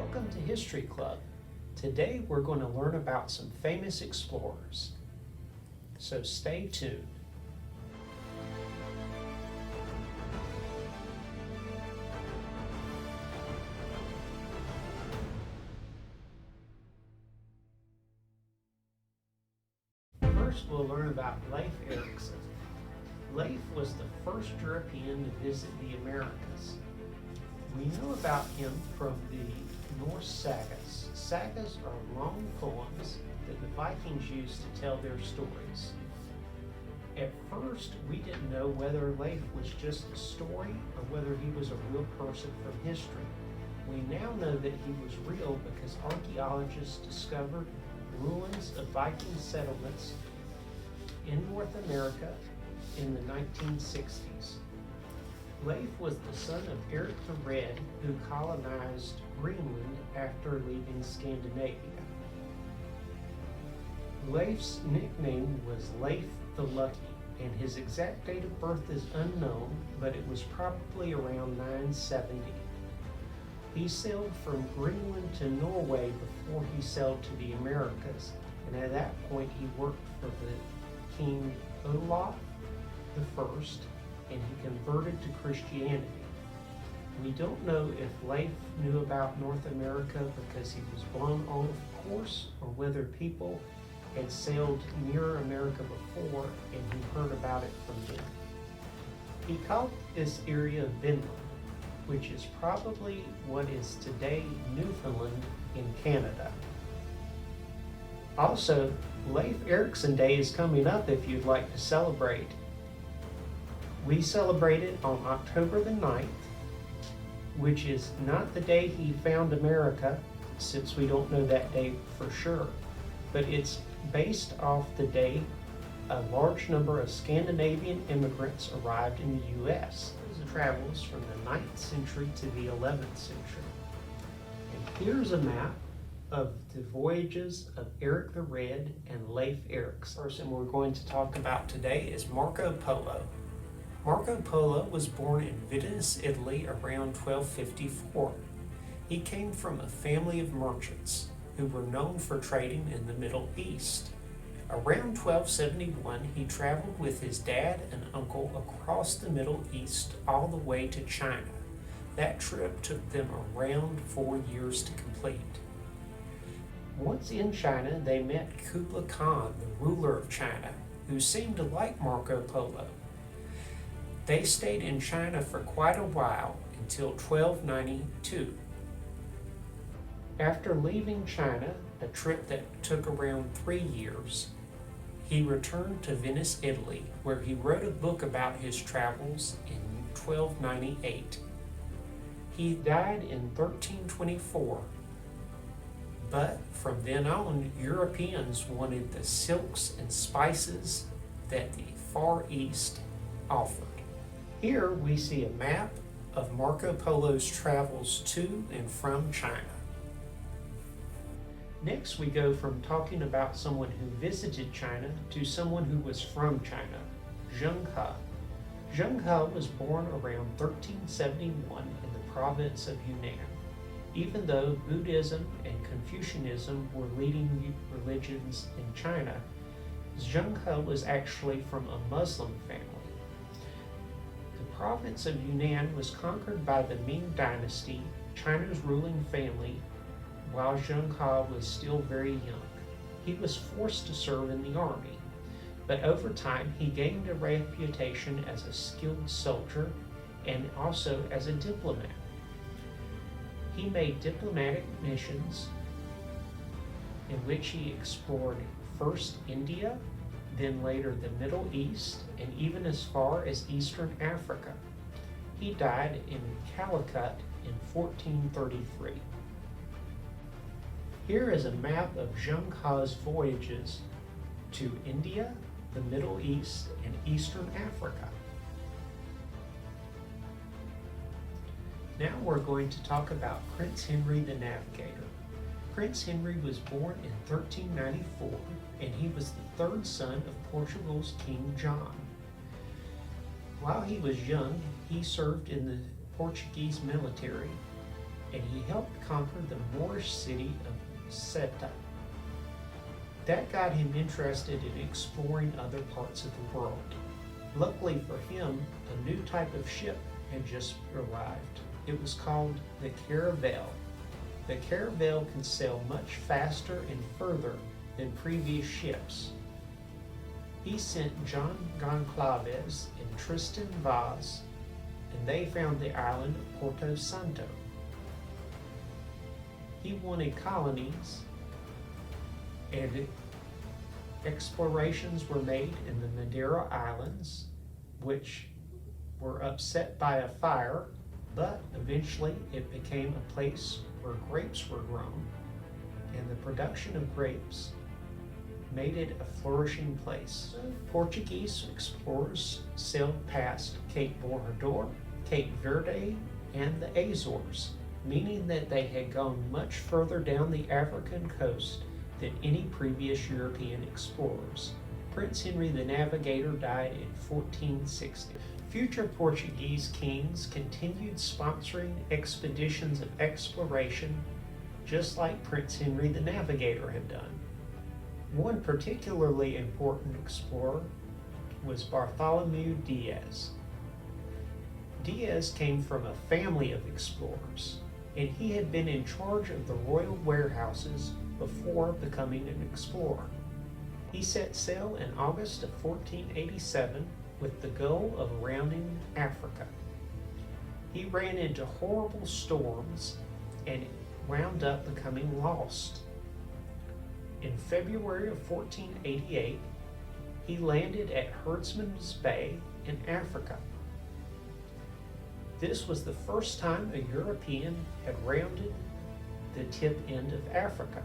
Welcome to History Club. Today we're going to learn about some famous explorers. So stay tuned. First we'll learn about Leif Eriksson. Leif was the first European to visit the Americas. We know about him from the Norse sagas. Sagas are long poems that the Vikings used to tell their stories. At first, we didn't know whether Leif was just a story or whether he was a real person from history. We now know that he was real because archaeologists discovered ruins of Viking settlements in North America in the 1960s. Leif was the son of Eric the Red, who colonized Greenland after leaving Scandinavia. Leif's nickname was Leif the Lucky, and his exact date of birth is unknown, but it was probably around 970. He sailed from Greenland to Norway before he sailed to the Americas, and at that point he worked for the King Olaf I, and he converted to Christianity. We don't know if Leif knew about North America because he was blown off course, or whether people had sailed near America before and he heard about it from them. He called this area Vinland, which is probably what is today Newfoundland in Canada. Also, Leif Eriksson Day is coming up if you'd like to celebrate. We celebrate it on October the 9th, which is not the day he found America, since we don't know that day for sure, but it's based off the day a large number of Scandinavian immigrants arrived in the U.S. His travels from the 9th century to the 11th century. And here's a map of the voyages of Eric the Red and Leif Eriksson. The person we're going to talk about today is Marco Polo. Marco Polo was born in Venice, Italy around 1254. He came from a family of merchants who were known for trading in the Middle East. Around 1271, he traveled with his dad and uncle across the Middle East all the way to China. That trip took them around 4 years to complete. Once in China, they met Kublai Khan, the ruler of China, who seemed to like Marco Polo. They stayed in China for quite a while until 1292. After leaving China, a trip that took around 3 years, he returned to Venice, Italy, where he wrote a book about his travels in 1298. He died in 1324, but from then on, Europeans wanted the silks and spices that the Far East offered. Here we see a map of Marco Polo's travels to and from China. Next we go from talking about someone who visited China to someone who was from China, Zheng He. Zheng He was born around 1371 in the province of Yunnan. Even though Buddhism and Confucianism were leading religions in China, Zheng He was actually from a Muslim family. The province of Yunnan was conquered by the Ming Dynasty, China's ruling family, while Zheng He was still very young. He was forced to serve in the army, but over time he gained a reputation as a skilled soldier and also as a diplomat. He made diplomatic missions in which he explored first India, then later the Middle East, and even as far as Eastern Africa. He died in Calicut in 1433. Here is a map of Zheng He's voyages to India, the Middle East, and Eastern Africa. Now we're going to talk about Prince Henry the Navigator. Prince Henry was born in 1394, and he was the third son of Portugal's King John. While he was young, he served in the Portuguese military and he helped conquer the Moorish city of Ceuta. That got him interested in exploring other parts of the world. Luckily for him, a new type of ship had just arrived. It was called the Caravel. The Caravel can sail much faster and further than previous ships. He sent John Goncalves and Tristan Vaz, and they found the island of Porto Santo. He wanted colonies, and explorations were made in the Madeira Islands, which were upset by a fire, but eventually it became a place where grapes were grown, and the production of grapes made it a flourishing place. Portuguese explorers sailed past Cape Borrador, Cape Verde, and the Azores, meaning that they had gone much further down the African coast than any previous European explorers. Prince Henry the Navigator died in 1460. Future Portuguese kings continued sponsoring expeditions of exploration, just like Prince Henry the Navigator had done. One particularly important explorer was Bartholomew Diaz. Diaz came from a family of explorers, and he had been in charge of the royal warehouses before becoming an explorer. He set sail in August of 1487 with the goal of rounding Africa. He ran into horrible storms and wound up becoming lost. In February of 1488, he landed at Herdsman's Bay in Africa. This was the first time a European had rounded the tip end of Africa.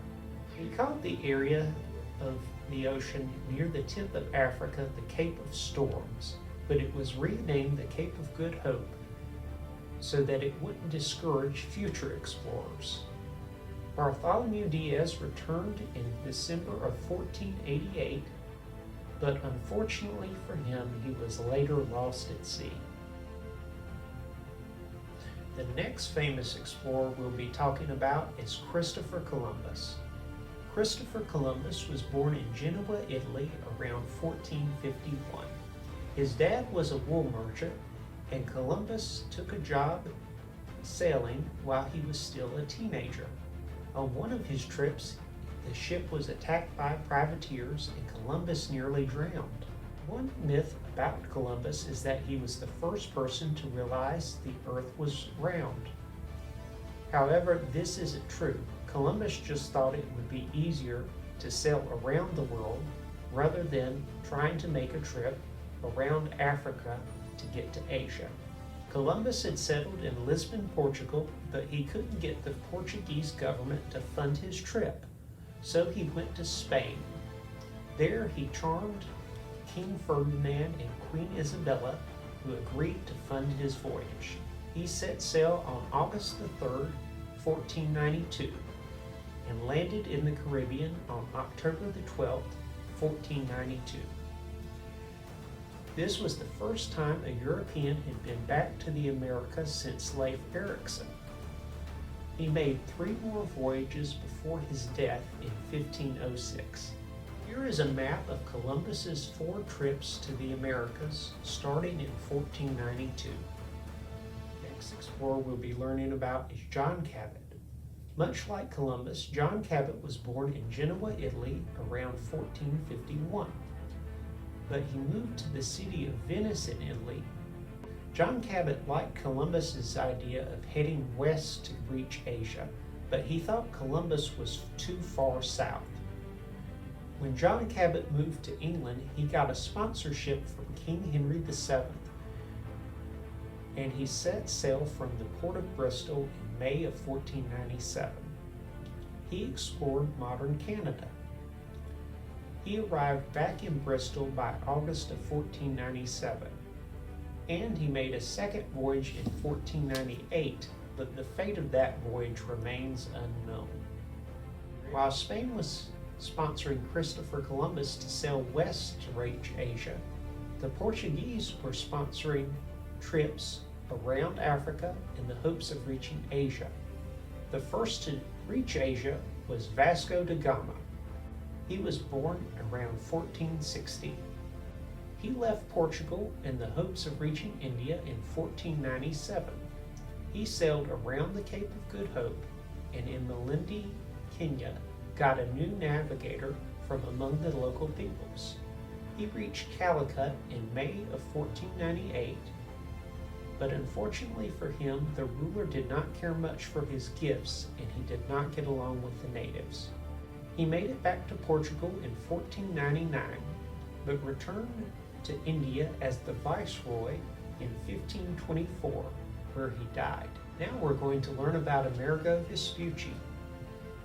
He called the area of the ocean near the tip of Africa the Cape of Storms, but it was renamed the Cape of Good Hope so that it wouldn't discourage future explorers. Bartholomew Diaz returned in December of 1488, but unfortunately for him, he was later lost at sea. The next famous explorer we'll be talking about is Christopher Columbus. Christopher Columbus was born in Genoa, Italy around 1451. His dad was a wool merchant, and Columbus took a job sailing while he was still a teenager. On one of his trips, the ship was attacked by privateers and Columbus nearly drowned. One myth about Columbus is that he was the first person to realize the earth was round. However, this isn't true. Columbus just thought it would be easier to sail around the world rather than trying to make a trip around Africa to get to Asia. Columbus had settled in Lisbon, Portugal, but he couldn't get the Portuguese government to fund his trip, so he went to Spain. There he charmed King Ferdinand and Queen Isabella, who agreed to fund his voyage. He set sail on August the 3rd, 1492, and landed in the Caribbean on October the 12th, 1492. This was the first time a European had been back to the Americas since Leif Eriksson. He made 3 more voyages before his death in 1506. Here is a map of Columbus's 4 trips to the Americas, starting in 1492. The next explorer we'll be learning about is John Cabot. Much like Columbus, John Cabot was born in Genoa, Italy around 1451. But he moved to the city of Venice in Italy. John Cabot liked Columbus's idea of heading west to reach Asia, but he thought Columbus was too far south. When John Cabot moved to England, he got a sponsorship from King Henry VII, and he set sail from the port of Bristol in May of 1497. He explored modern Canada. He arrived back in Bristol by August of 1497, and he made a second voyage in 1498, but the fate of that voyage remains unknown. While Spain was sponsoring Christopher Columbus to sail west to reach Asia, the Portuguese were sponsoring trips around Africa in the hopes of reaching Asia. The first to reach Asia was Vasco da Gama. He was born around 1460. He left Portugal in the hopes of reaching India in 1497. He sailed around the Cape of Good Hope and in Malindi, Kenya, got a new navigator from among the local peoples. He reached Calicut in May of 1498, but unfortunately for him, the ruler did not care much for his gifts and he did not get along with the natives. He made it back to Portugal in 1499, but returned to India as the viceroy in 1524, where he died. Now we're going to learn about Amerigo Vespucci.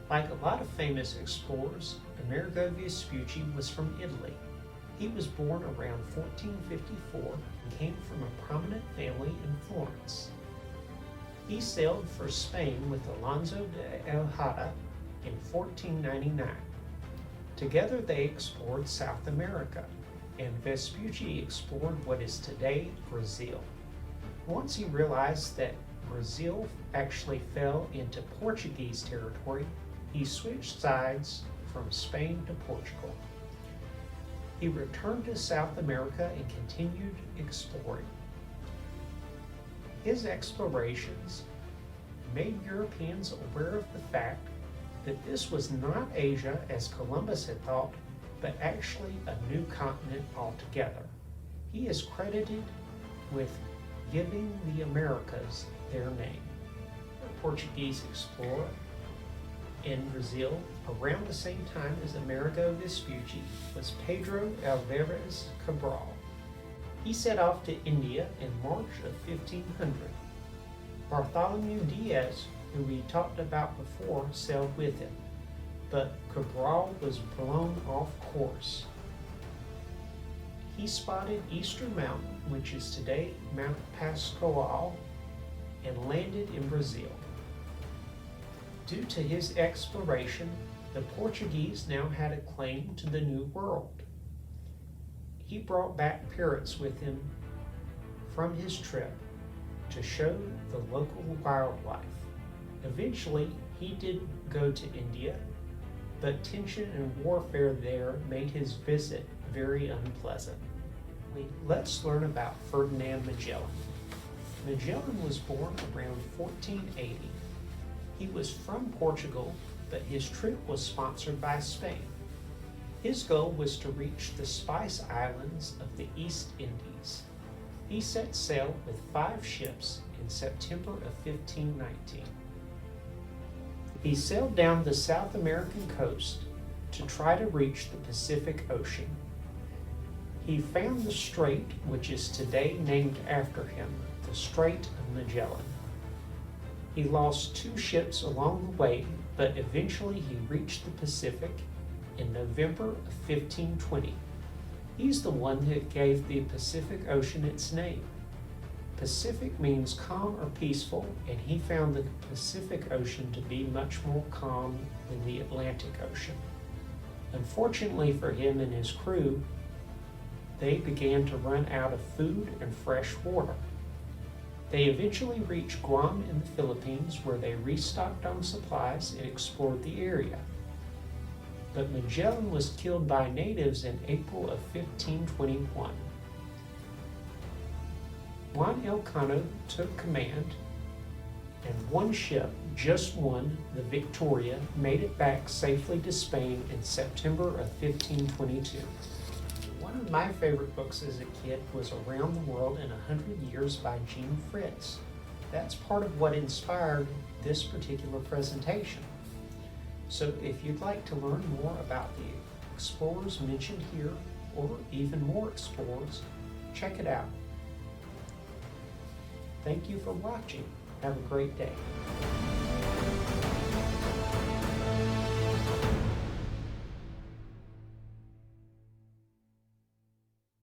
Like a lot of famous explorers, Amerigo Vespucci was from Italy. He was born around 1454 and came from a prominent family in Florence. He sailed for Spain with Alonso de Tejada in 1499. Together they explored South America, and Vespucci explored what is today Brazil. Once he realized that Brazil actually fell into Portuguese territory, he switched sides from Spain to Portugal. He returned to South America and continued exploring. His explorations made Europeans aware of the fact that this was not Asia as Columbus had thought, but actually a new continent altogether. He is credited with giving the Americas their name. A Portuguese explorer in Brazil around the same time as Amerigo Vespucci was Pedro Alvares Cabral. He set off to India in March of 1500. Bartholomew Diaz, who we talked about before, sailed with him, but Cabral was blown off course. He spotted Easter Mountain, which is today Mount Pascoal, and landed in Brazil. Due to his exploration, the Portuguese now had a claim to the New World. He brought back parrots with him from his trip to show the local wildlife. Eventually, he did go to India, but tension and warfare there made his visit very unpleasant. Let's learn about Ferdinand Magellan. Magellan was born around 1480. He was from Portugal, but his trip was sponsored by Spain. His goal was to reach the Spice Islands of the East Indies. He set sail with 5 ships in September of 1519. He sailed down the South American coast to try to reach the Pacific Ocean. He found the strait, which is today named after him, the Strait of Magellan. He lost 2 ships along the way, but eventually he reached the Pacific in November of 1520. He's the one that gave the Pacific Ocean its name. Pacific means calm or peaceful, and he found the Pacific Ocean to be much more calm than the Atlantic Ocean. Unfortunately for him and his crew, they began to run out of food and fresh water. They eventually reached Guam in the Philippines, where they restocked on supplies and explored the area. But Magellan was killed by natives in April of 1521. Juan Elcano took command, and one ship, just one, the Victoria, made it back safely to Spain in September of 1522. One of my favorite books as a kid was Around the World in 100 Years by Jean Fritz. That's part of what inspired this particular presentation. So if you'd like to learn more about the explorers mentioned here, or even more explorers, check it out. Thank you for watching. Have a great day.